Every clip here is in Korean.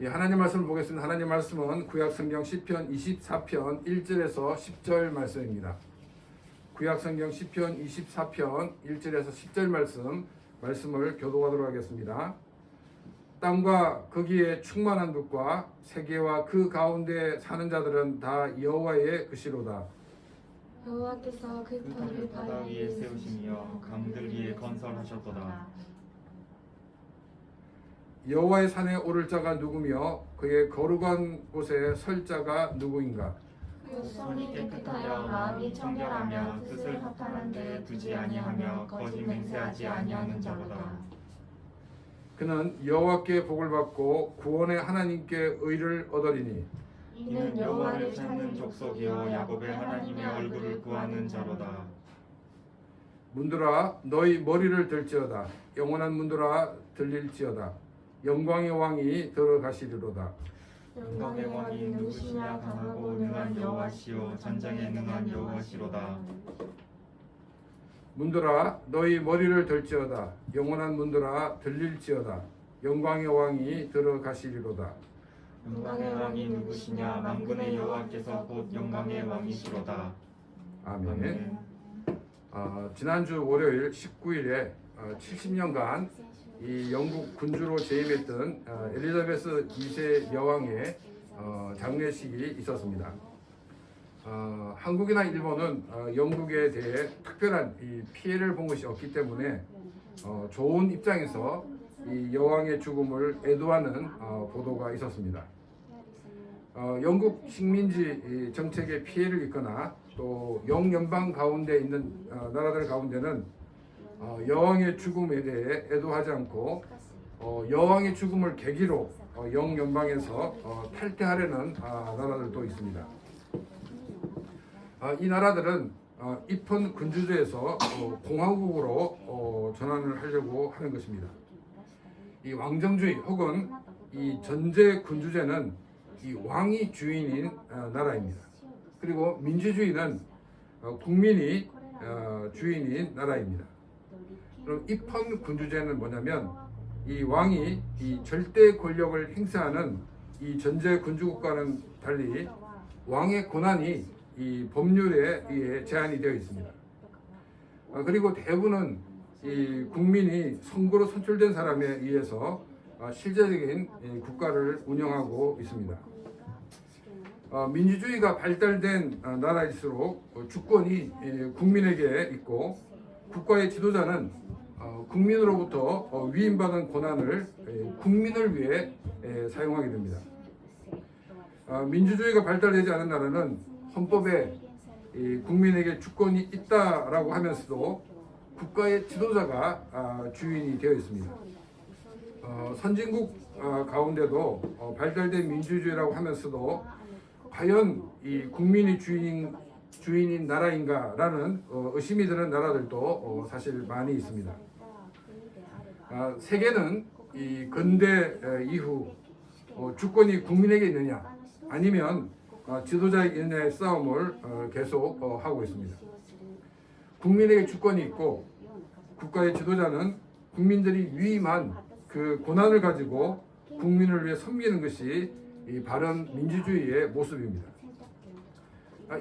하나님 말씀을 보겠습니다. 하나님 말씀은 구약성경 시편 24편 1절에서 10절 말씀입니다. 구약성경 시편 24편 1절에서 10절 말씀을 교독하도록 하겠습니다. 땅과 거기에 충만한 것과 세계와 그 가운데 사는 자들은 다 여호와의 것이로다. 여호와께서 그 터를 바다 위에 세우시며 강들 위에 건설하셨도다. 여호와의 산에 오를 자가 누구며 그의 거룩한 곳에 설 자가 누구인가? 그 손이 깨끗하여 마음이 청결하며 뜻을 합하는 데 두지 아니하며 거짓 맹세하지 아니하는 자로다. 그는 여호와께 복을 받고 구원의 하나님께 의를 얻으리니 이는 여호와를 찾는 족속이요 야곱의 하나님의 얼굴을 구하는 자로다. 문들아 너희 머리를 들지어다. 영원한 문들아 들릴지어다. 영광의 왕이 들어가시리로다. 영광의 왕이 누구시냐? 강하고 능한 여호와시오 전장에 능한 여호와시로다. 문들아 너희 머리를 들지어다. 영원한 문들아 들릴지어다. 영광의 왕이 들어가시리로다. 영광의 왕이 누구시냐? 만군의 여호와께서 곧 영광의 왕이시로다. 아멘. 지난주 월요일 19일에 70년간 이 영국 군주로 재임했던 엘리자베스 2세 여왕의 장례식이 있었습니다. 한국이나 일본은 영국에 대해 특별한 이 피해를 본 것이 없기 때문에 좋은 입장에서 이 여왕의 죽음을 애도하는 보도가 있었습니다. 영국 식민지 정책에 피해를 입거나 또 영연방 가운데 있는 나라들 가운데는 여왕의 죽음에 대해 애도하지 않고 여왕의 죽음을 계기로 영연방에서 탈퇴하려는 나라들도 있습니다. 이 나라들은 입헌 군주제에서 공화국으로 전환을 하려고 하는 것입니다. 이 왕정주의 혹은 이 전제 군주제는 이 왕이 주인인 나라입니다. 그리고 민주주의는 국민이 주인인 나라입니다. 그럼 입헌 군주제는 뭐냐면 이 왕이 이 절대 권력을 행사하는 이 전제 군주국가는 달리 왕의 권한이 이 법률에 의해 제한이 되어 있습니다. 그리고 대부분은 이 국민이 선거로 선출된 사람에 의해서 실제적인 국가를 운영하고 있습니다. 민주주의가 발달된 나라일수록 주권이 국민에게 있고 국가의 지도자는 국민으로부터 위임받은 권한을 국민을 위해 사용하게 됩니다. 민주주의가 발달되지 않은 나라는 헌법에 국민에게 주권이 있다라고 하면서도 국가의 지도자가 주인이 되어 있습니다. 선진국 가운데도 발달된 민주주의라고 하면서도 과연 이 국민이 주인인 나라인가라는 의심이 드는 나라들도 사실 많이 있습니다. 세계는 이 근대 이후 주권이 국민에게 있느냐 아니면 지도자에게 있느냐의 싸움을 계속 하고 있습니다. 국민에게 주권이 있고 국가의 지도자는 국민들이 위임한 그 권한을 가지고 국민을 위해 섬기는 것이 이 바른 민주주의의 모습입니다.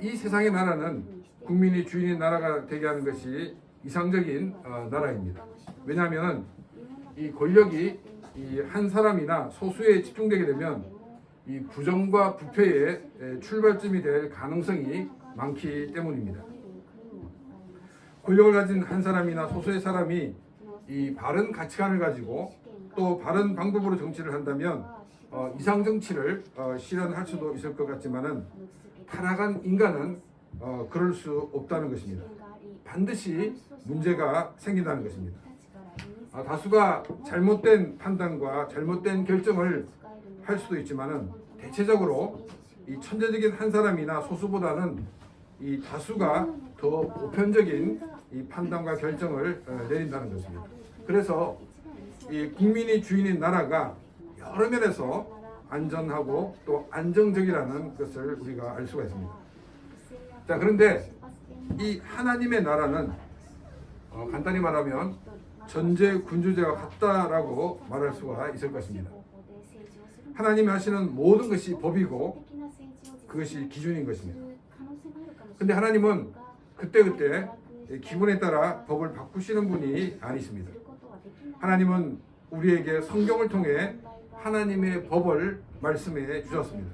이 세상의 나라는 국민이 주인인 나라가 되게 하는 것이 이상적인 나라입니다. 왜냐하면 이 권력이 이 한 사람이나 소수에 집중되게 되면 이 부정과 부패의 출발점이 될 가능성이 많기 때문입니다. 권력을 가진 한 사람이나 소수의 사람이 이 바른 가치관을 가지고 또 바른 방법으로 정치를 한다면 이상 정치를 실현할 수도 있을 것 같지만은 타락한 인간은 그럴 수 없다는 것입니다. 반드시 문제가 생긴다는 것입니다. 다수가 잘못된 판단과 잘못된 결정을 할 수도 있지만은 대체적으로 이 천재적인 한 사람이나 소수보다는 이 다수가 더 보편적인 이 판단과 결정을 내린다는 것입니다. 그래서 이 국민이 주인인 나라가 여러 면에서 안전하고 또 안정적이라는 것을 우리가 알 수가 있습니다. 자, 그런데 이 하나님의 나라는 간단히 말하면 전제 군주제와 같다라고 말할 수가 있을 것입니다. 하나님이 하시는 모든 것이 법이고 그것이 기준인 것입니다. 근데 하나님은 그때그때 기분에 따라 법을 바꾸시는 분이 아니십니다. 하나님은 우리에게 성경을 통해 하나님의 법을 말씀해 주셨습니다.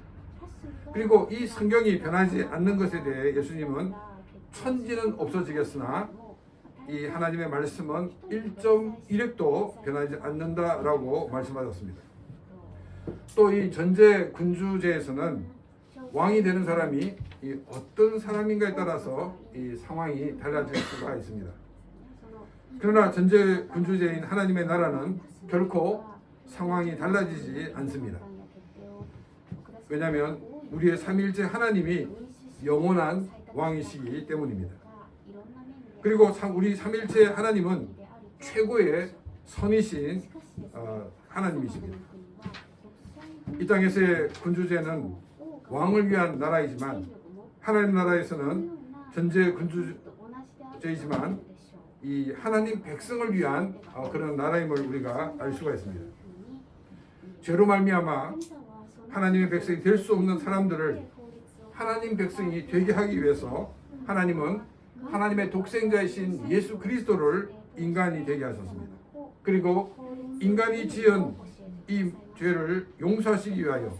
그리고 이 성경이 변하지 않는 것에 대해 예수님은 천지는 없어지겠으나 이 하나님의 말씀은 1.1획도 변하지 않는다라고 말씀하셨습니다. 또 이 전제 군주제에서는 왕이 되는 사람이 이 어떤 사람인가에 따라서 이 상황이 달라질 수가 있습니다. 그러나 전제 군주제인 하나님의 나라는 결코 상황이 달라지지 않습니다. 왜냐하면 우리의 삼위일체 하나님이 영원한 왕이시기 때문입니다. 그리고 우리 삼위일체 하나님은 최고의 선이신 하나님이십니다. 이 땅에서의 군주제는 왕을 위한 나라이지만 하나님 나라에서는 전제 군주제이지만 이 하나님 백성을 위한 그런 나라임을 우리가 알 수가 있습니다. 죄로 말미암아 하나님의 백성이 될 수 없는 사람들을 하나님 백성이 되게 하기 위해서 하나님은 하나님의 독생자이신 예수 그리스도를 인간이 되게 하셨습니다. 그리고 인간이 지은 이 죄를 용서하시기 위하여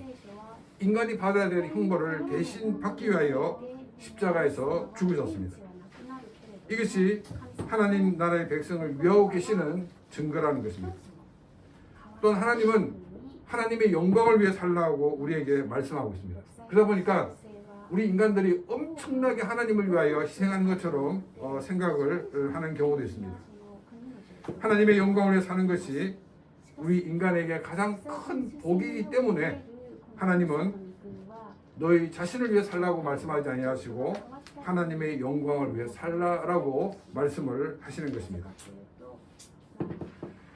인간이 받아야 될 형벌을 대신 받기 위하여 십자가에서 죽으셨습니다. 이것이 하나님 나라의 백성을 위하고 계시는 증거라는 것입니다. 또한 하나님은 하나님의 영광을 위해 살라고 우리에게 말씀하고 있습니다. 그러다 보니까 우리 인간들이 엄청나게 하나님을 위하여 희생하는 것처럼 생각을 하는 경우도 있습니다. 하나님의 영광을 위해 사는 것이 우리 인간에게 가장 큰 복이기 때문에 하나님은 너희 자신을 위해 살라고 말씀하지 아니하시고 하나님의 영광을 위해 살라라고 말씀을 하시는 것입니다.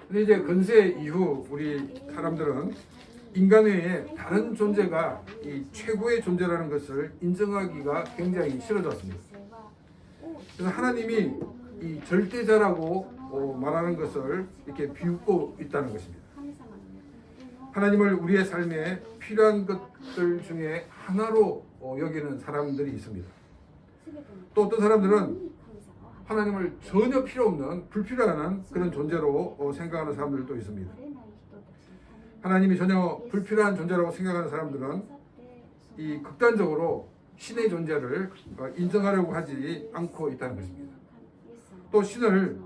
근데 이제 근세 이후 우리 사람들은 인간 외에 다른 존재가 이 최고의 존재라는 것을 인정하기가 굉장히 싫어졌습니다. 그래서 하나님이 이 절대자라고 말하는 것을 이렇게 비웃고 있다는 것입니다. 하나님을 우리의 삶에 필요한 것들 중에 하나로 여기는 사람들이 있습니다. 또 어떤 사람들은 하나님을 전혀 필요 없는 불필요한 그런 존재로 생각하는 사람들도 있습니다. 하나님이 전혀 불필요한 존재라고 생각하는 사람들은 이 극단적으로 신의 존재를 인정하려고 하지 않고 있다는 것입니다. 또 신을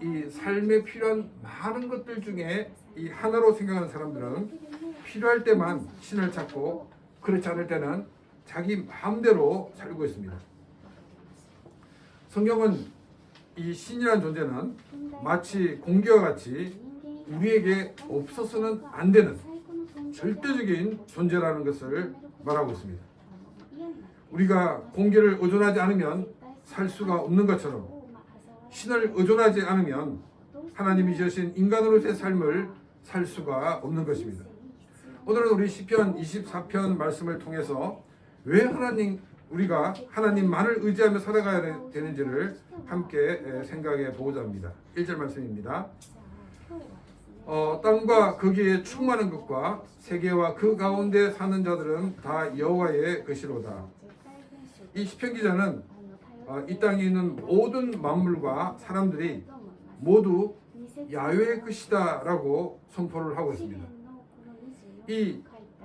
이 삶에 필요한 많은 것들 중에 이 하나로 생각하는 사람들은 필요할 때만 신을 찾고 그렇지 않을 때는 자기 마음대로 살고 있습니다. 성경은 이 신이라는 존재는 마치 공기와 같이 우리에게 없어서는 안 되는 절대적인 존재라는 것을 말하고 있습니다. 우리가 공기를 의존하지 않으면 살 수가 없는 것처럼 신을 의존하지 않으면 하나님이 지으신 인간으로서의 삶을 살 수가 없는 것입니다. 오늘은 우리 시편 24편 말씀을 통해서 왜 우리가 하나님만을 의지하며 살아가야 되는지를 함께 생각해 보고자 합니다. 1절 말씀입니다. 땅과 거기에 충만한 것과 세계와 그 가운데 사는 자들은 다 여호와의 것이로다. 이 시편 기자는 이 땅에 있는 모든 만물과 사람들이 모두 야훼의 것이다 라고 선포를 하고 있습니다. 이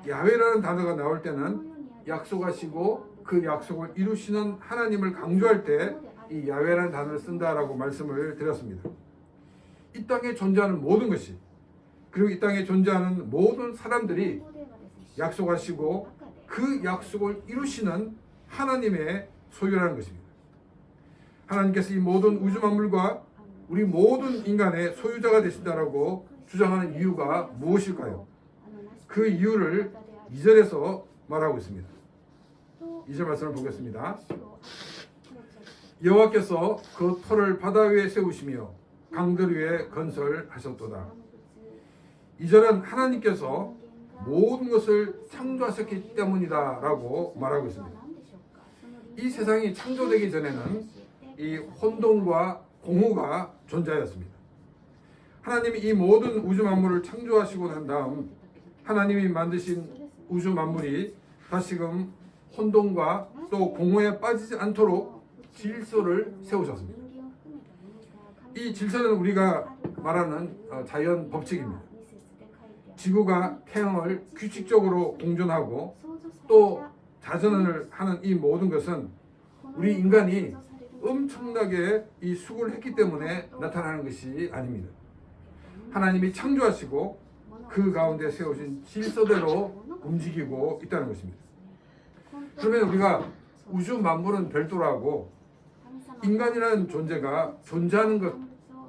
야훼라는 단어가 나올 때는 약속하시고 그 약속을 이루시는 하나님을 강조할 때 이 야훼라는 단어를 쓴다라고 말씀을 드렸습니다. 이 땅에 존재하는 모든 것이 그리고 이 땅에 존재하는 모든 사람들이 약속하시고 그 약속을 이루시는 하나님의 소유라는 것입니다. 하나님께서 이 모든 우주 만물과 우리 모든 인간의 소유자가 되신다라고 주장하는 이유가 무엇일까요? 그 이유를 2절에서 말하고 있습니다. 2절 말씀을 보겠습니다. 여호와께서 그 터를 바다 위에 세우시며 강들 위에 건설하셨도다. 2절은 하나님께서 모든 것을 창조하셨기 때문이다 라고 말하고 있습니다. 이 세상이 창조되기 전에는 이 혼돈과 공허가 존재하였습니다. 하나님이 이 모든 우주 만물을 창조하시고 난 다음 하나님이 만드신 우주 만물이 다시금 혼돈과 또 공허에 빠지지 않도록 질서를 세우셨습니다. 이 질서는 우리가 말하는 자연 법칙입니다. 지구가 태양을 규칙적으로 공존하고 또 자전을 하는 이 모든 것은 우리 인간이 엄청나게 이 수고를 했기 때문에 나타나는 것이 아닙니다. 하나님이 창조하시고 그 가운데 세우신 질서대로 움직이고 있다는 것입니다. 그러면 우리가 우주 만물은 별도라고 인간이라는 존재가 존재하는 것,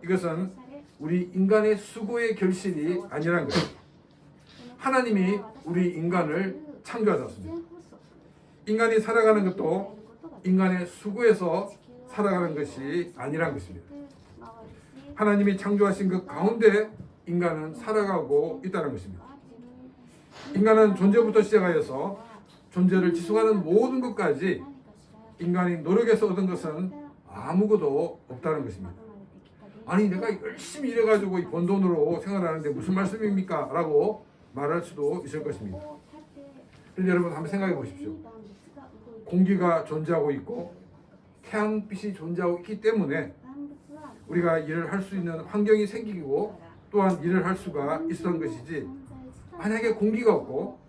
이것은 우리 인간의 수고의 결실이 아니라는 것입니다. 하나님이 우리 인간을 창조하셨습니다. 인간이 살아가는 것도 인간의 수고에서 살아가는 것이 아니라는 것입니다. 하나님이 창조하신 그 가운데 인간은 살아가고 있다는 것입니다. 인간은 존재부터 시작하여서 존재를 지속하는 모든 것까지 인간이 노력해서 얻은 것은 아무것도 없다는 것입니다. 아니 내가 열심히 일해가지고 번 돈으로 생활하는데 무슨 말씀입니까? 라고 말할 수도 있을 것입니다. 그런데 여러분 한번 생각해 보십시오. 공기가 존재하고 있고 태양빛이 존재하고 있기 때문에 우리가 일을 할 수 있는 환경이 생기고 또한 일을 할 수가 있었던 것이지, 만약에 공기가 없고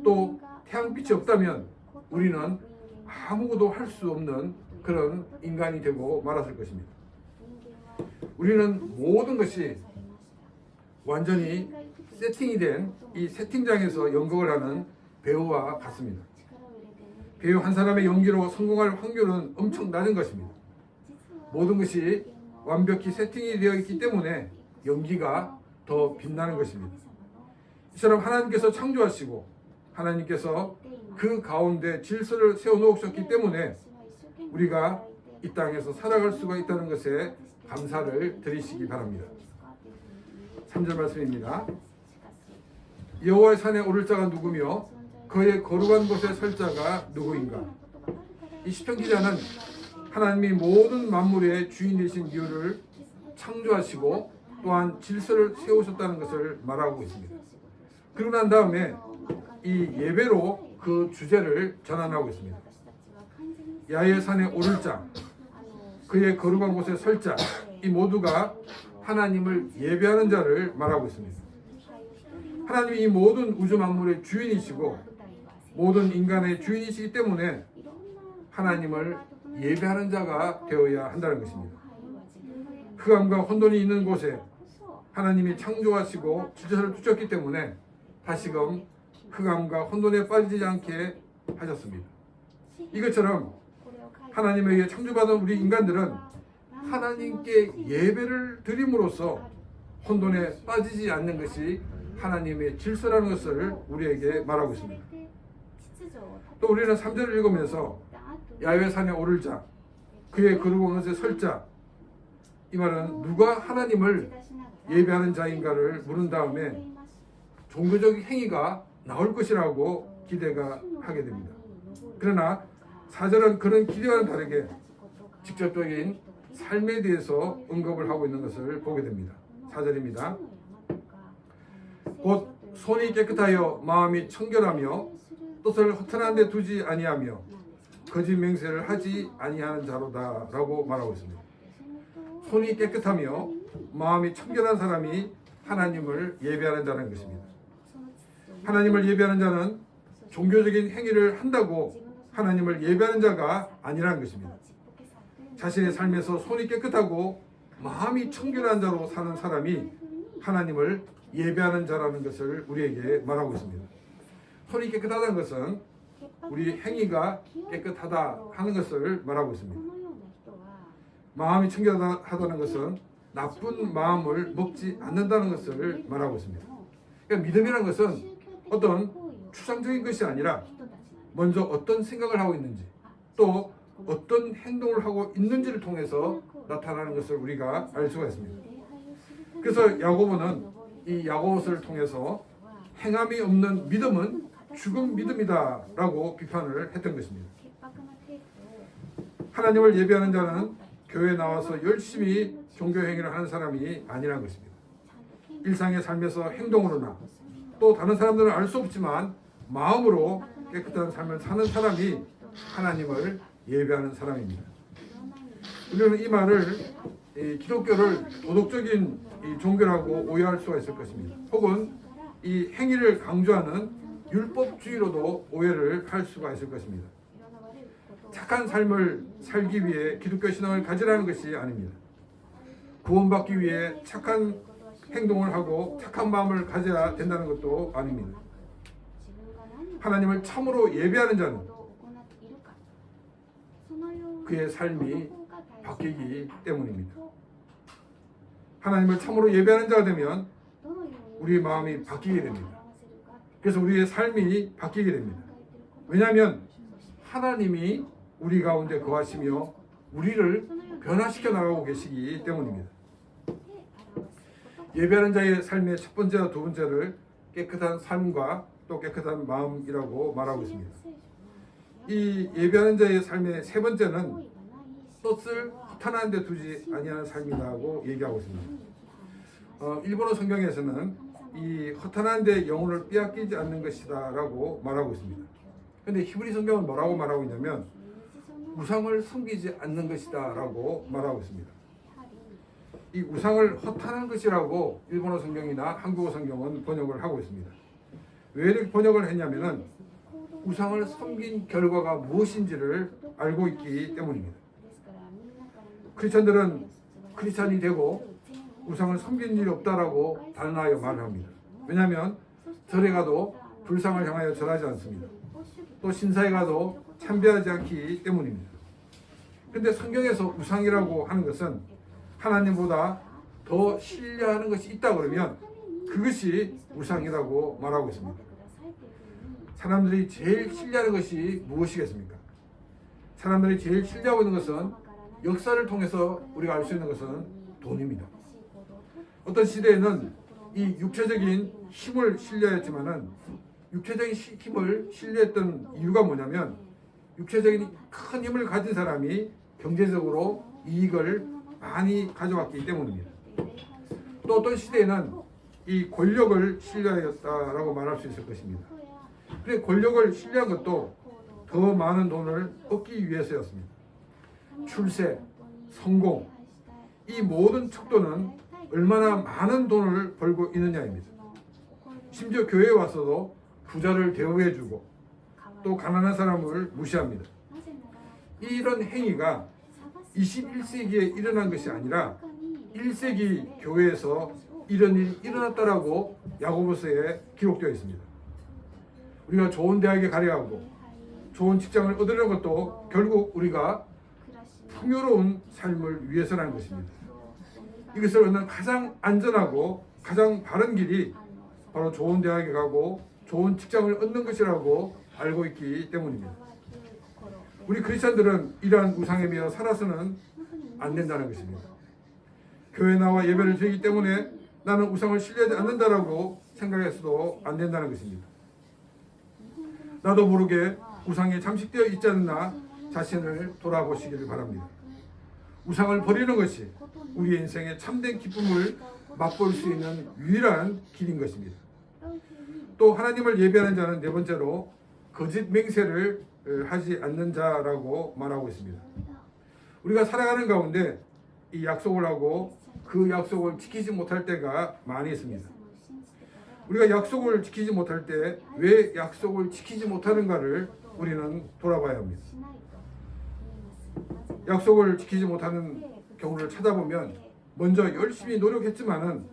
또 태양빛이 없다면 우리는 아무것도 할 수 없는 그런 인간이 되고 말았을 것입니다. 우리는 모든 것이 완전히 세팅이 된 이 세팅장에서 연극을 하는 배우와 같습니다. 배우 한 사람의 연기로 성공할 확률은 엄청 낮은 것입니다. 모든 것이 완벽히 세팅이 되어 있기 때문에 연기가 더 빛나는 것입니다. 이처럼 하나님께서 창조하시고 하나님께서 그 가운데 질서를 세워놓으셨기 때문에 우리가 이 땅에서 살아갈 수가 있다는 것에 감사를 드리시기 바랍니다. 3절 말씀입니다. 여호와의 산에 오를 자가 누구며 그의 거룩한 곳에 설 자가 누구인가? 이 시편 기자는 하나님이 모든 만물의 주인이신 이유를 창조하시고 또한 질서를 세우셨다는 것을 말하고 있습니다. 그러고 난 다음에 이 예배로 그 주제를 전환하고 있습니다. 야훼 산에 오를 자, 그의 거룩한 곳에 설 자, 이 모두가 하나님을 예배하는 자를 말하고 있습니다. 하나님이 이 모든 우주 만물의 주인이시고 모든 인간의 주인이시기 때문에 하나님을 예배하는 자가 되어야 한다는 것입니다. 흑암과 혼돈이 있는 곳에 하나님이 창조하시고 질서를 두셨기 때문에 다시금 흑암과 혼돈에 빠지지 않게 하셨습니다. 이것처럼 하나님에게 창조받은 우리 인간들은 하나님께 예배를 드림으로써 혼돈에 빠지지 않는 것이 하나님의 질서라는 것을 우리에게 말하고 있습니다. 또 우리는 3절을 읽으면서 야훼 산에 오를 자, 그의 거룩한 곳에 설 자, 이 말은 누가 하나님을 예배하는 자인가를 물은 다음에 종교적 행위가 나올 것이라고 기대가 하게 됩니다. 그러나 4절은 그런 기대와는 다르게 직접적인 삶에 대해서 언급을 하고 있는 것을 보게 됩니다. 4절입니다. 곧 손이 깨끗하여 마음이 청결하며 뜻을 허탄한 데 두지 아니하며 거짓 맹세를 하지 아니하는 자로다 라고 말하고 있습니다. 손이 깨끗하며 마음이 청결한 사람이 하나님을 예배하는 자라는 것입니다. 하나님을 예배하는 자는 종교적인 행위를 한다고 하나님을 예배하는 자가 아니라는 것입니다. 자신의 삶에서 손이 깨끗하고 마음이 청결한 자로 사는 사람이 하나님을 예배하는 자라는 것을 우리에게 말하고 있습니다. 손이 깨끗하다는 것은 우리 행위가 깨끗하다 하는 것을 말하고 있습니다. 마음이 청결하다는 것은 나쁜 마음을 먹지 않는다는 것을 말하고 있습니다. 그러니까 믿음이라는 것은 어떤 추상적인 것이 아니라 먼저 어떤 생각을 하고 있는지 또 어떤 행동을 하고 있는지를 통해서 나타나는 것을 우리가 알 수가 있습니다. 그래서 야고보는 이 야고보서를 통해서 행함이 없는 믿음은 죽은 믿음이다 라고 비판을 했던 것입니다. 하나님을 예배하는 자는 교회에 나와서 열심히 종교 행위를 하는 사람이 아니라는 것입니다. 일상의 삶에서 행동으로나 또 다른 사람들은 알 수 없지만 마음으로 깨끗한 삶을 사는 사람이 하나님을 예배하는 사람입니다. 우리는 이 말을 이 기독교를 도덕적인 이 종교라고 오해할 수가 있을 것입니다. 혹은 이 행위를 강조하는 율법주의로도 오해를 할 수가 있을 것입니다. 착한 삶을 살기 위해 기독교 신앙을 가지라는 것이 아닙니다. 구원받기 위해 착한 행동을 하고 착한 마음을 가져야 된다는 것도 아닙니다. 하나님을 참으로 예배하는 자는 그의 삶이 바뀌기 때문입니다. 하나님을 참으로 예배하는 자가 되면 우리의 마음이 바뀌게 됩니다. 그래서 우리의 삶이 바뀌게 됩니다. 왜냐하면 하나님이 우리 가운데 거하시며 우리를 변화시켜 나가고 계시기 때문입니다. 예배하는 자의 삶의 첫 번째와 두 번째를 깨끗한 삶과 또 깨끗한 마음이라고 말하고 있습니다. 이 예배하는 자의 삶의 세 번째는 뜻을 허탄한 데 두지 아니하는 삶이라고 얘기하고 있습니다. 일본어 성경에서는 이 허탄한 데 영혼을 빼앗기지 않는 것이다 라고 말하고 있습니다. 그런데 히브리 성경은 뭐라고 말하고 있냐면 우상을 섬기지 않는 것이다 라고 말하고 있습니다. 이 우상을 허탄한 것이라고 일본어 성경이나 한국어 성경은 번역을 하고 있습니다. 왜 이렇게 번역을 했냐면은 우상을 섬긴 결과가 무엇인지를 알고 있기 때문입니다. 크리스천들은 크리스천이 되고 우상을 섬긴 일이 없다라고 단언하여 말을 합니다. 왜냐하면 절에 가도 불상을 향하여 절하지 않습니다. 또 신사에 가도 참배하지 않기 때문입니다. 그런데 성경에서 우상이라고 하는 것은 하나님보다 더 신뢰하는 것이 있다 그러면 그것이 우상이라고 말하고 있습니다. 사람들이 제일 신뢰하는 것이 무엇이겠습니까? 사람들이 제일 신뢰하고 있는 것은 역사를 통해서 우리가 알 수 있는 것은 돈입니다. 어떤 시대에는 이 육체적인 힘을 신뢰했지만은 육체적인 힘을 신뢰했던 이유가 뭐냐면 육체적인 큰 힘을 가진 사람이 경제적으로 이익을 많이 가져왔기 때문입니다. 또 어떤 시대에는 이 권력을 신뢰하였다라고 말할 수 있을 것입니다. 그런데 권력을 신뢰한 것도 더 많은 돈을 얻기 위해서였습니다. 출세, 성공, 이 모든 척도는 얼마나 많은 돈을 벌고 있느냐입니다. 심지어 교회에 와서도 부자를 대우해주고 또 가난한 사람을 무시합니다. 이런 행위가 21세기에 일어난 것이 아니라 1세기 교회에서 이런 일이 일어났다라고 야고보서에 기록되어 있습니다. 우리가 좋은 대학에 가려고 좋은 직장을 얻으려는 것도 결국 우리가 풍요로운 삶을 위해서라는 것입니다. 이것을 얻는 가장 안전하고 가장 바른 길이 바로 좋은 대학에 가고 좋은 직장을 얻는 것이라고 알고 있기 때문입니다. 우리 크리스천들은 이러한 우상에 매여 살아서는 안 된다는 것입니다. 교회 나와 예배를 드리기 때문에 나는 우상을 신뢰하지 않는다라고 생각해서도 안 된다는 것입니다. 나도 모르게 우상에 잠식되어 있지 않나 자신을 돌아보시기를 바랍니다. 우상을 버리는 것이 우리의 인생의 참된 기쁨을 맛볼 수 있는 유일한 길인 것입니다. 또 하나님을 예배하는 자는 네 번째로 거짓 맹세를 하지 않는 자라고 말하고 있습니다. 우리가 살아가는 가운데 이 약속을 하고 그 약속을 지키지 못할 때가 많이 있습니다. 우리가 약속을 지키지 못할 때 왜 약속을 지키지 못하는가를 우리는 돌아봐야 합니다. 약속을 지키지 못하는 경우를 찾아보면 먼저 열심히 노력했지만은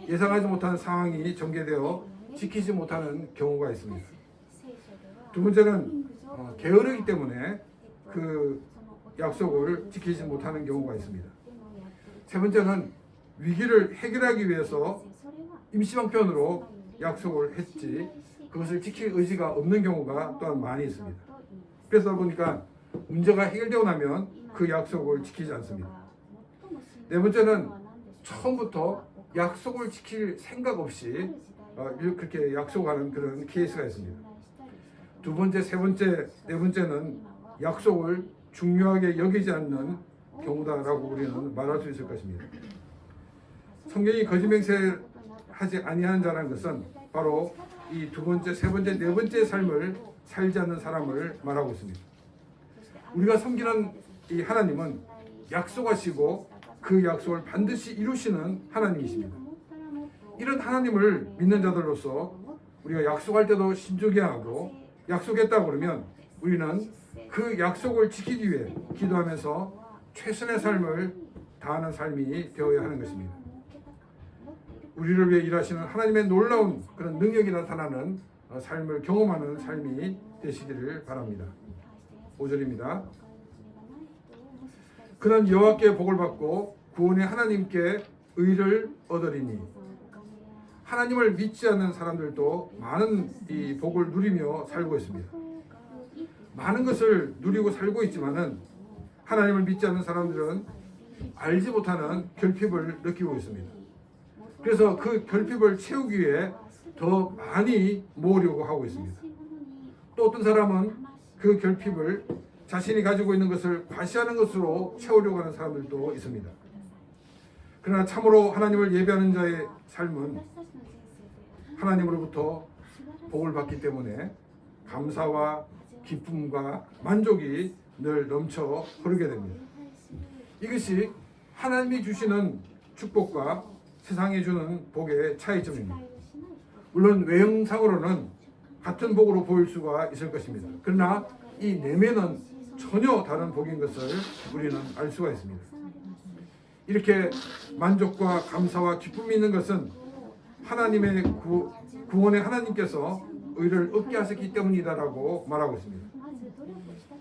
예상하지 못한 상황이 전개되어 지키지 못하는 경우가 있습니다. 두 번째는 게으르기 때문에 그 약속을 지키지 못하는 경우가 있습니다. 세 번째는 위기를 해결하기 위해서 임시방편으로 약속을 했지 그것을 지킬 의지가 없는 경우가 또한 많이 있습니다. 그래서 보니까 문제가 해결되고 나면 그 약속을 지키지 않습니다. 네 번째는 처음부터 약속을 지킬 생각 없이 그렇게 약속하는 그런 케이스가 있습니다. 두 번째, 세 번째, 네 번째는 약속을 중요하게 여기지 않는 경우다라고 우리는 말할 수 있을 것입니다. 성경이 거짓 맹세하지 아니하는 자라는 것은 바로 이 두 번째, 세 번째, 네 번째 삶을 살지 않는 사람을 말하고 있습니다. 우리가 섬기는 이 하나님은 약속하시고 그 약속을 반드시 이루시는 하나님이십니다. 이런 하나님을 믿는 자들로서 우리가 약속할 때도 신중해야 하고, 약속했다고 그러면 우리는 그 약속을 지키기 위해 기도하면서 최선의 삶을 다하는 삶이 되어야 하는 것입니다. 우리를 위해 일하시는 하나님의 놀라운 그런 능력이 나타나는 삶을 경험하는 삶이 되시기를 바랍니다. 5절입니다. 그는 여호와께 복을 받고 구원의 하나님께 의를 얻으리니. 하나님을 믿지 않는 사람들도 많은 이 복을 누리며 살고 있습니다. 많은 것을 누리고 살고 있지만은 하나님을 믿지 않는 사람들은 알지 못하는 결핍을 느끼고 있습니다. 그래서 그 결핍을 채우기 위해 더 많이 모으려고 하고 있습니다. 또 어떤 사람은 그 결핍을 자신이 가지고 있는 것을 과시하는 것으로 채우려고 하는 사람들도 있습니다. 그러나 참으로 하나님을 예배하는 자의 삶은 하나님으로부터 복을 받기 때문에 감사와 기쁨과 만족이 늘 넘쳐 흐르게 됩니다. 이것이 하나님이 주시는 축복과 세상이 주는 복의 차이점입니다. 물론 외형상으로는 같은 복으로 보일 수가 있을 것입니다. 그러나 이 내면은 전혀 다른 복인 것을 우리는 알 수가 있습니다. 이렇게 만족과 감사와 기쁨이 있는 것은 하나님의 구원의 하나님께서 의를 얻게 하셨기 때문이다라고 말하고 있습니다.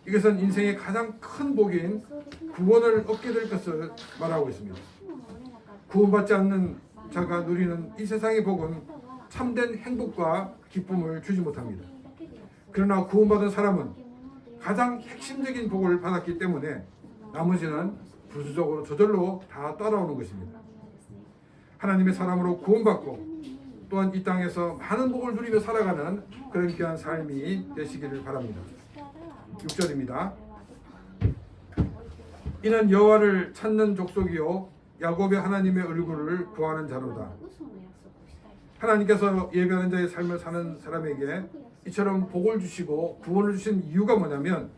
이것은 인생의 가장 큰 복인 구원을 얻게 될 것을 말하고 있습니다. 구원받지 않는 자가 누리는 이 세상의 복은 참된 행복과 기쁨을 주지 못합니다. 그러나 구원받은 사람은 가장 핵심적인 복을 받았기 때문에 나머지는 부수적으로 저절로 다 따라오는 것입니다. 하나님의 사람으로 구원받고 또한 이 땅에서 많은 복을 누리며 살아가는 그런 귀한 삶이 되시기를 바랍니다. 6절입니다. 이는 여호와를 찾는 족속이요 야곱의 하나님의 얼굴을 구하는 자로다. 하나님께서 예배하는 자의 삶을 사는 사람에게 이처럼 복을 주시고 구원을 주신 이유가 뭐냐면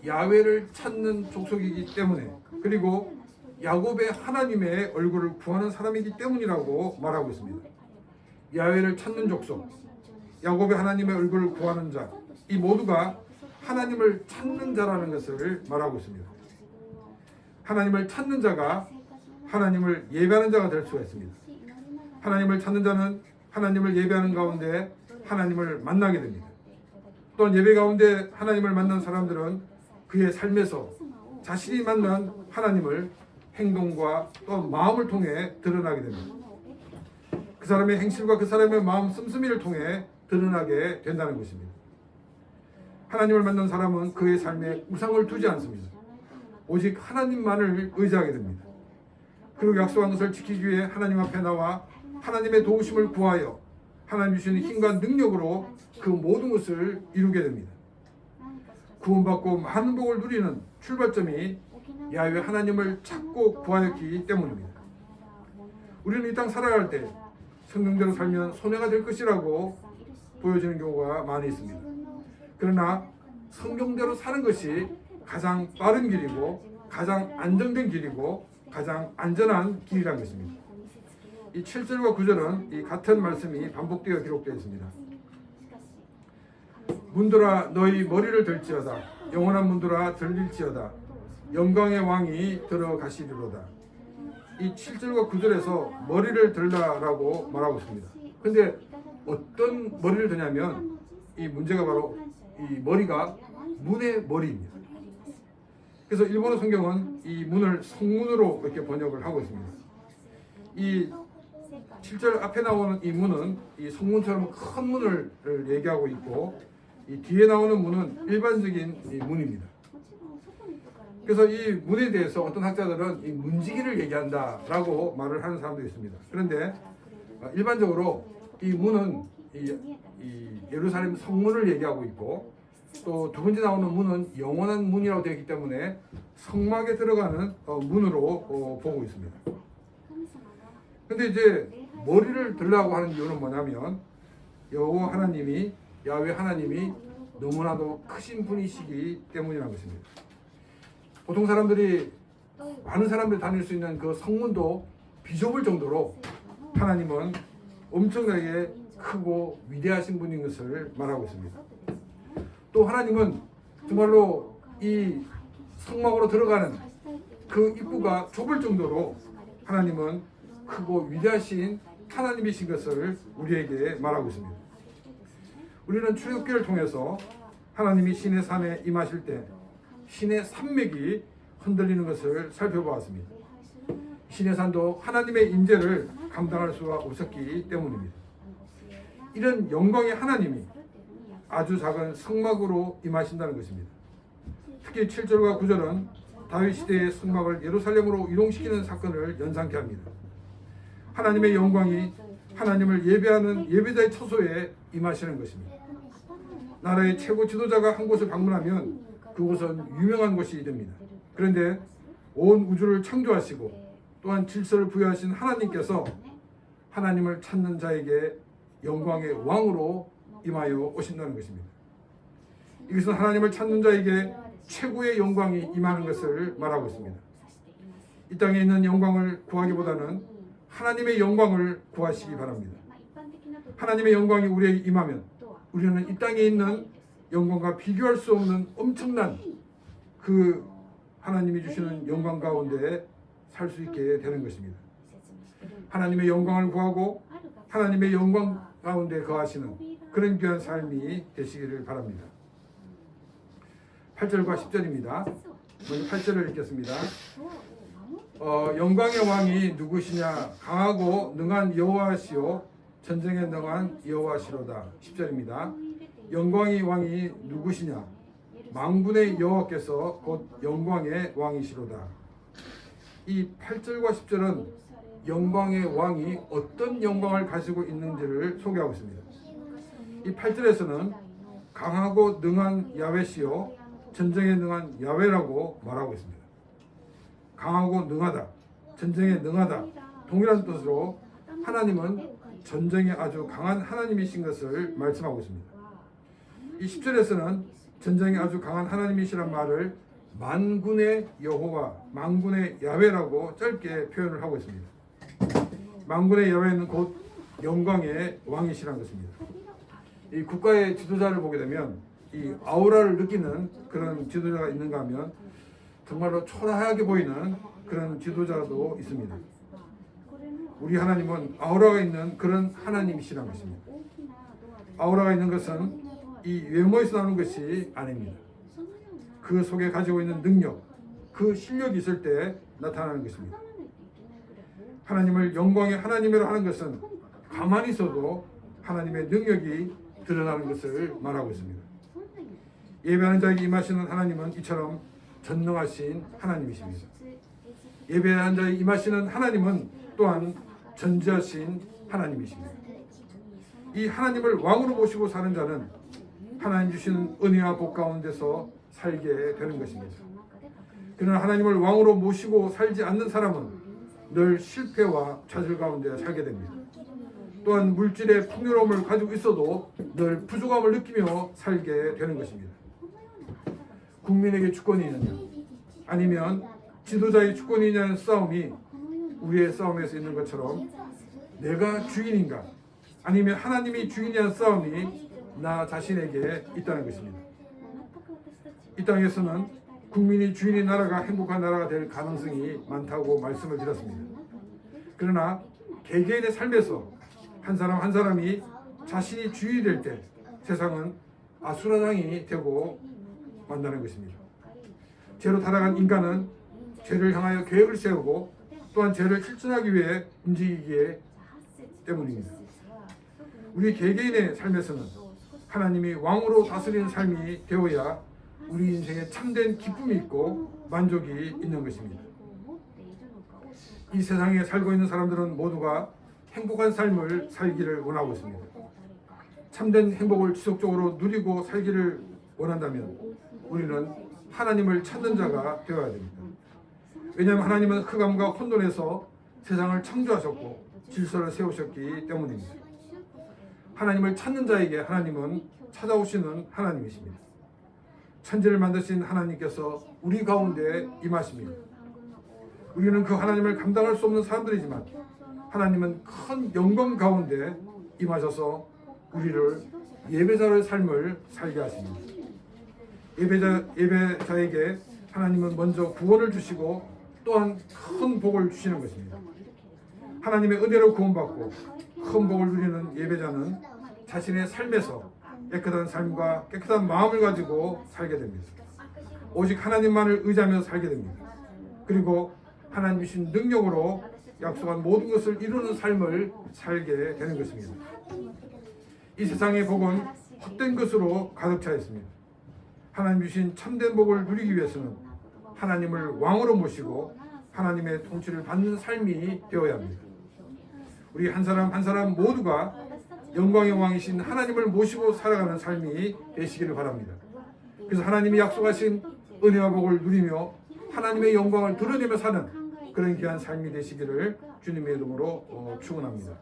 야훼를 찾는 족속이기 때문에, 그리고 야곱의 하나님의 얼굴을 구하는 사람이기 때문이라고 말하고 있습니다. 야훼를 찾는 족속, 야곱의 하나님의 얼굴을 구하는 자, 이 모두가 하나님을 찾는 자라는 것을 말하고 있습니다. 하나님을 찾는 자가 하나님을 예배하는 자가 될 수가 있습니다. 하나님을 찾는 자는 하나님을 예배하는 가운데 하나님을 만나게 됩니다. 또한 예배 가운데 하나님을 만난 사람들은 그의 삶에서 자신이 만난 하나님을 행동과 또 마음을 통해 드러나게 됩니다. 그 사람의 행실과 그 사람의 마음 씀씀이를 통해 드러나게 된다는 것입니다. 하나님을 만난 사람은 그의 삶에 우상을 두지 않습니다. 오직 하나님만을 의지하게 됩니다. 그리고 약속한 것을 지키기 위해 하나님 앞에 나와 하나님의 도우심을 구하여 하나님 주시는 힘과 능력으로 그 모든 것을 이루게 됩니다. 구원받고 많은 복을 누리는 출발점이 야훼 하나님을 찾고 구하였기 때문입니다. 우리는 이 땅 살아갈 때 성경대로 살면 손해가 될 것이라고 보여지는 경우가 많이 있습니다. 그러나 성경대로 사는 것이 가장 빠른 길이고 가장 안정된 길이고 가장 안전한 길이라는 것입니다. 이 7절과 9절은 이 같은 말씀이 반복되어 기록되어 있습니다. 문들아 너희 머리를 들지어다. 영원한 문들아 들릴지어다. 영광의 왕이 들어가시리로다. 이 7절과 9절에서 머리를 들라라고 말하고 있습니다. 근데 어떤 머리를 드냐면 이 문제가 바로 이 머리가 문의 머리입니다. 그래서 일본어 성경은 이 문을 성문으로 이렇게 번역을 하고 있습니다. 이 7절 앞에 나오는 이 문은 이 성문처럼 큰 문을 얘기하고 있고, 이 뒤에 나오는 문은 일반적인 이 문입니다. 그래서 이 문에 대해서 어떤 학자들은 이 문지기를 얘기한다라고 말을 하는 사람도 있습니다. 그런데 일반적으로 이 문은 이 예루살렘 성문을 얘기하고 있고, 또 두 번째 나오는 문은 영원한 문이라고 되어 있기 때문에 성막에 들어가는 문으로 보고 있습니다. 근데 이제 머리를 들라고 하는 이유는 뭐냐면 여호와 하나님이 야훼 하나님이 너무나도 크신 분이시기 때문이라는 것입니다. 보통 사람들이 많은 사람들이 다닐 수 있는 그 성문도 비좁을 정도로 하나님은 엄청나게 크고 위대하신 분인 것을 말하고 있습니다. 또 하나님은 정말로 이 성막으로 들어가는 그 입구가 좁을 정도로 하나님은 크고 위대하신 하나님이신 것을 우리에게 말하고 있습니다. 우리는 출애굽기를 통해서 하나님이 시내 산에 임하실 때 시내 산맥이 흔들리는 것을 살펴보았습니다. 시내 산도 하나님의 임재를 감당할 수가 없었기 때문입니다. 이런 영광의 하나님이 아주 작은 성막으로 임하신다는 것입니다. 특히 7절과 9절은 다윗 시대의 성막을 예루살렘으로 이동시키는 사건을 연상케 합니다. 하나님의 영광이 하나님을 예배하는 예배자의 처소에 임하시는 것입니다. 나라의 최고 지도자가 한 곳을 방문하면 그곳은 유명한 곳이 됩니다. 그런데 온 우주를 창조하시고 또한 질서를 부여하신 하나님께서 하나님을 찾는 자에게 영광의 왕으로 임하여 오신다는 것입니다. 이것은 하나님을 찾는 자에게 최고의 영광이 임하는 것을 말하고 있습니다. 이 땅에 있는 영광을 구하기보다는 하나님의 영광을 구하시기 바랍니다. 하나님의 영광이 우리에게 임하면 우리는 이 땅에 있는 영광과 비교할 수 없는 엄청난 그 하나님이 주시는 영광 가운데 살 수 있게 되는 것입니다. 하나님의 영광을 구하고 하나님의 영광 가운데 거하시는 그런 귀한 삶이 되시기를 바랍니다. 8절과 10절입니다. 먼저 8절을 읽겠습니다. 영광의 왕이 누구시냐? 강하고 능한 여호와시요 전쟁에 능한 여호와시로다. 10절입니다. 영광의 왕이 누구시냐? 만군의 여호와께서 곧 영광의 왕이시로다. 이 8절과 10절은 영광의 왕이 어떤 영광을 가지고 있는지를 소개하고 있습니다. 이 8절에서는 강하고 능한 야훼시요 전쟁에 능한 야훼라고 말하고 있습니다. 강하고 능하다, 전쟁에 능하다 동일한 뜻으로 하나님은 전쟁에 아주 강한 하나님이신 것을 말씀하고 있습니다. 이 10절에서는 전쟁에 아주 강한 하나님이시란 말을 만군의 여호와, 만군의 야훼라고 짧게 표현을 하고 있습니다. 만군의 야훼는 곧 영광의 왕이시란 것입니다. 이 국가의 지도자를 보게 되면 이 아우라를 느끼는 그런 지도자가 있는가 하면 정말로 초라하게 보이는 그런 지도자도 있습니다. 우리 하나님은 아우라가 있는 그런 하나님이시란 것입니다. 아우라가 있는 것은 이 외모에서 나오는 것이 아닙니다. 그 속에 가지고 있는 능력, 그 실력이 있을 때 나타나는 것입니다. 하나님을 영광의 하나님으로 하는 것은 가만히 있어도 하나님의 능력이 드러나는 것을 말하고 있습니다. 예배하는 자에게 임하시는 하나님은 이처럼 전능하신 하나님이십니다. 예배하는 자에게 임하시는 하나님은 또한 전지하신 하나님이십니다. 이 하나님을 왕으로 모시고 사는 자는 하나님 주시는 은혜와 복 가운데서 살게 되는 것입니다. 그러나 하나님을 왕으로 모시고 살지 않는 사람은 늘 실패와 좌절 가운데 살게 됩니다. 또한 물질의 풍요로움을 가지고 있어도 늘 부족함을 느끼며 살게 되는 것입니다. 국민에게 주권이 있느냐 아니면 지도자의 주권이 있느냐는 싸움이 우리의 싸움에서 있는 것처럼 내가 주인인가 아니면 하나님이 주인이냐는 싸움이 나 자신에게 있다는 것입니다. 이 땅에서는 국민이 주인의 나라가 행복한 나라가 될 가능성이 많다고 말씀을 드렸습니다. 그러나 개개인의 삶에서 한 사람 한 사람이 자신이 주인이 될 때 세상은 아수라장이 되고 만나는 것입니다. 죄로 타락한 인간은 죄를 향하여 계획을 세우고 또한 죄를 실천하기 위해 움직이기 때문입니다. 우리 개개인의 삶에서는 하나님이 왕으로 다스리는 삶이 되어야 우리 인생에 참된 기쁨이 있고 만족이 있는 것입니다. 이 세상에 살고 있는 사람들은 모두가 행복한 삶을 살기를 원하고 있습니다. 참된 행복을 지속적으로 누리고 살기를 원한다면 우리는 하나님을 찾는 자가 되어야 됩니다. 왜냐하면 하나님은 흑암과 혼돈에서 세상을 창조하셨고 질서를 세우셨기 때문입니다. 하나님을 찾는 자에게 하나님은 찾아오시는 하나님이십니다. 천지를 만드신 하나님께서 우리 가운데 임하십니다. 우리는 그 하나님을 감당할 수 없는 사람들이지만 하나님은 큰 영광 가운데 임하셔서 우리를 예배자의 삶을 살게 하십니다. 예배자에게 하나님은 먼저 구원을 주시고 또한 큰 복을 주시는 것입니다. 하나님의 은혜로 구원받고 큰 복을 누리는 예배자는 자신의 삶에서 깨끗한 삶과 깨끗한 마음을 가지고 살게 됩니다. 오직 하나님만을 의지하며 살게 됩니다. 그리고 하나님 주신 능력으로 약속한 모든 것을 이루는 삶을 살게 되는 것입니다. 이 세상의 복은 헛된 것으로 가득 차 있습니다. 하나님 주신 참된 복을 누리기 위해서는 하나님을 왕으로 모시고 하나님의 통치를 받는 삶이 되어야 합니다. 우리 한 사람 한 사람 모두가 영광의 왕이신 하나님을 모시고 살아가는 삶이 되시기를 바랍니다. 그래서 하나님이 약속하신 은혜와 복을 누리며 하나님의 영광을 드러내며 사는 그런 귀한 삶이 되시기를 주님의 이름으로 축원합니다.